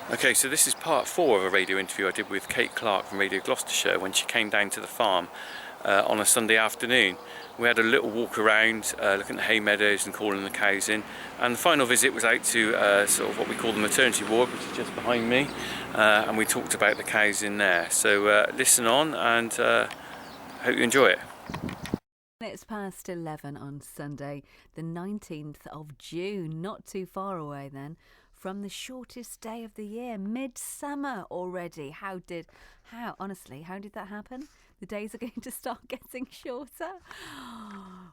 Okay, so this is part 4 of a radio interview I did with Kate Clark from Radio Gloucestershire when she came down to the farm on a Sunday afternoon. We had a little walk around, looking at the hay meadows and calling the cows in, and the final visit was out to sort of what we call the maternity ward, which is just behind me, and we talked about the cows in there. So listen on and hope you enjoy it. It's past 11 on Sunday, the 19th of June, not too far away then from the shortest day of the year, midsummer already. How did that happen? The days are going to start getting shorter.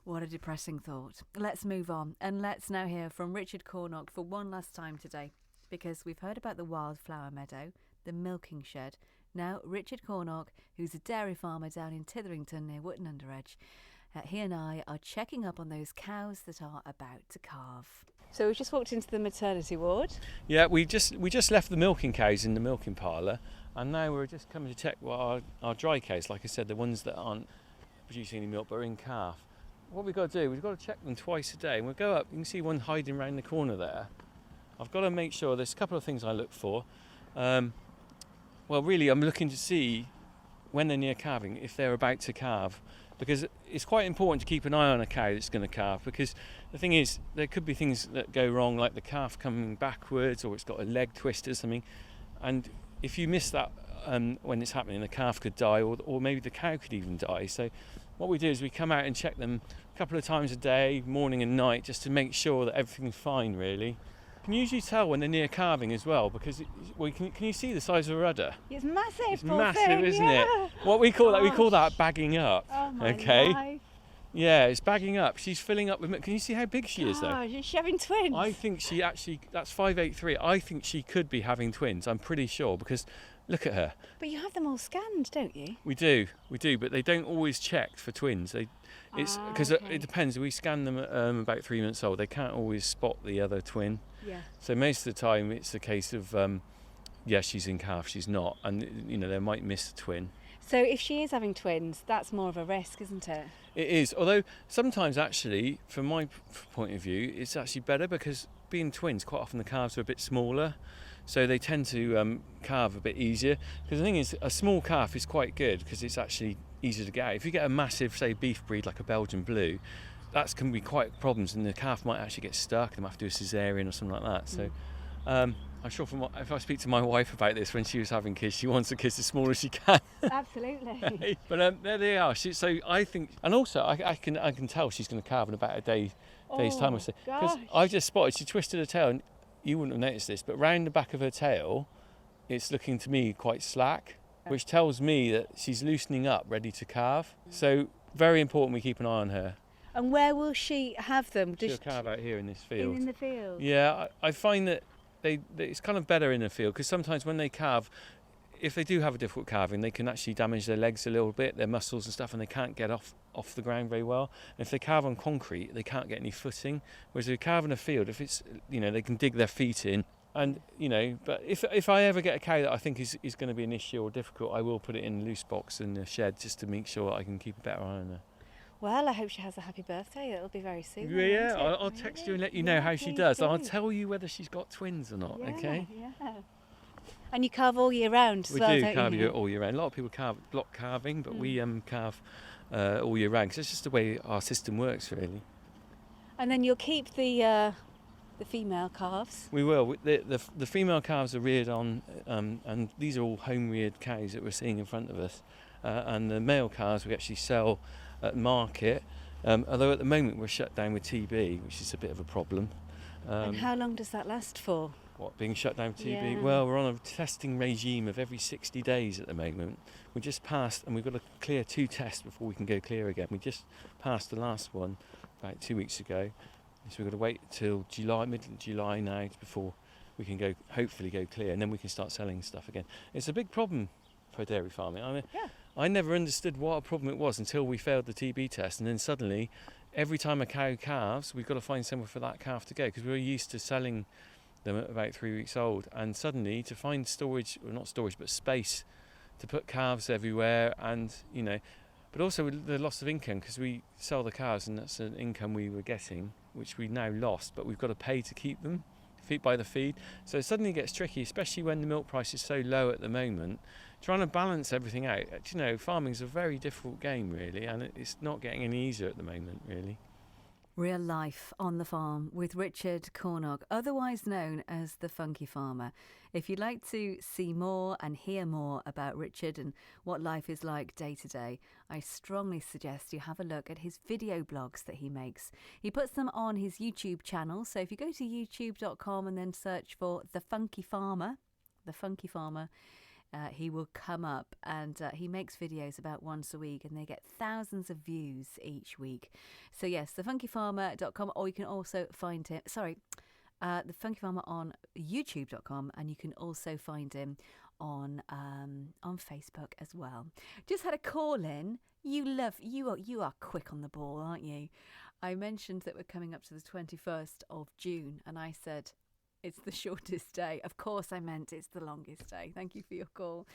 What a depressing thought. Let's move on and let's now hear from Richard Cornock for one last time today, because we've heard about the wildflower meadow, the milking shed. Now Richard Cornock, who's a dairy farmer down in Titherington near Wootton-under-Edge, he and I are checking up on those cows that are about to calve. So we've just walked into the maternity ward. Yeah, we just left the milking cows in the milking parlour, and now we're just coming to check what our dry cows, like I said, the ones that aren't producing any milk but are in calf. What we've got to do, we've got to check them twice a day. And we'll go up, you can see one hiding around the corner there. I've got to make sure, there's a couple of things I look for. Well, really, I'm looking to see when they're near calving, if they're about to calve. Because it's quite important to keep an eye on a cow that's going to calve, because the thing is, there could be things that go wrong, like the calf coming backwards, or it's got a leg twist or something, and if you miss that when it's happening, the calf could die, or maybe the cow could even die. So what we do is we come out and check them a couple of times a day, morning and night, just to make sure that everything's fine, really. You can usually tell when they're near calving as well, because can you see the size of a udder? It's massive. It's massive, isn't it? What we call that bagging up. Oh my life. Yeah, it's bagging up. She's filling up with milk. Can you see how big she is, though? Is she having twins? I think that's 583. I think she could be having twins. I'm pretty sure, because look at her. But you have them all scanned, don't you? We do, but they don't always check for twins. It's because it depends. We scan them at about 3 months old. They can't always spot the other twin. Yeah. So most of the time it's a case of, she's in calf, she's not, and they might miss a twin. So if she is having twins, that's more of a risk, isn't it? It is, although sometimes actually, from my point of view, it's actually better, because being twins, quite often the calves are a bit smaller, so they tend to calve a bit easier. Because the thing is, a small calf is quite good because it's actually easier to get out. If you get a massive, say, beef breed like a Belgian Blue, that can be quite problems, and the calf might actually get stuck. They might have to do a cesarean or something like that. So I'm sure if I speak to my wife about this when she was having kids, she wants the kids as small as she can. Absolutely. But there they are. So I think, and also I can tell she's going to calve in about a day's time or so. Because I just spotted she twisted her tail, and you wouldn't have noticed this, but round the back of her tail, it's looking to me quite slack, which tells me that she's loosening up, ready to calve. So very important we keep an eye on her. And where will she have them? She'll calve out here in this field. In the field? Yeah, I find that it's kind of better in the field, because sometimes when they calve, if they do have a difficult calving, they can actually damage their legs a little bit, their muscles and stuff, and they can't get off the ground very well. And if they calve on concrete, they can't get any footing. Whereas if they calve in a field, if it's, they can dig their feet in. And, but if I ever get a cow that I think is going to be an issue or difficult, I will put it in a loose box in the shed, just to make sure I can keep a better eye on her. Well, I hope she has a happy birthday. It'll be very soon. Yeah, I'll text you and let you know how she does. I'll tell you whether she's got twins or not, okay? Yeah. And you calve all year round as well, don't you? We do calve all year round. A lot of people calve block calving, but we calve all year round, because it's just the way our system works, really. And then you'll keep the female calves? We will. The female calves are reared on, and these are all home-reared cows that we're seeing in front of us. And the male calves we actually sell at market, although at the moment we're shut down with TB, which is a bit of a problem. And how long does that last for? What, being shut down with TB? Yeah. Well, we're on a testing regime of every 60 days at the moment. We just passed, and we've got to clear 2 tests before we can go clear again. We just passed the last one about 2 weeks ago, so we've got to wait till middle of July now before we can hopefully go clear, and then we can start selling stuff again. It's a big problem for dairy farming. I never understood what a problem it was until we failed the TB test, and then suddenly every time a cow calves, we've got to find somewhere for that calf to go, because we were used to selling them at about 3 weeks old, and suddenly to find space to put calves everywhere, and but also the loss of income, because we sell the calves and that's an income we were getting, which we now lost, but we've got to pay to keep them, by the feed. So it suddenly gets tricky, especially when the milk price is so low at the moment. Trying to balance everything out. You know, farming's a very difficult game, really, and it's not getting any easier at the moment, really. Real life on the farm with Richard Cornog, otherwise known as the Funky Farmer. If you'd like to see more and hear more about Richard and what life is like day to day, I strongly suggest you have a look at his video blogs that he makes. He puts them on his YouTube channel. So if you go to youtube.com and then search for the Funky Farmer, he will come up, and he makes videos about once a week, and they get thousands of views each week. So yes, thefunkyfarmer.com, or you can also find him, the Funky Farmer on youtube.com, and you can also find him on Facebook as well. Just had a call in. You are quick on the ball, aren't you? I mentioned that we're coming up to the 21st of June, and I said it's the shortest day. Of course I meant it's the longest day. Thank you for your call.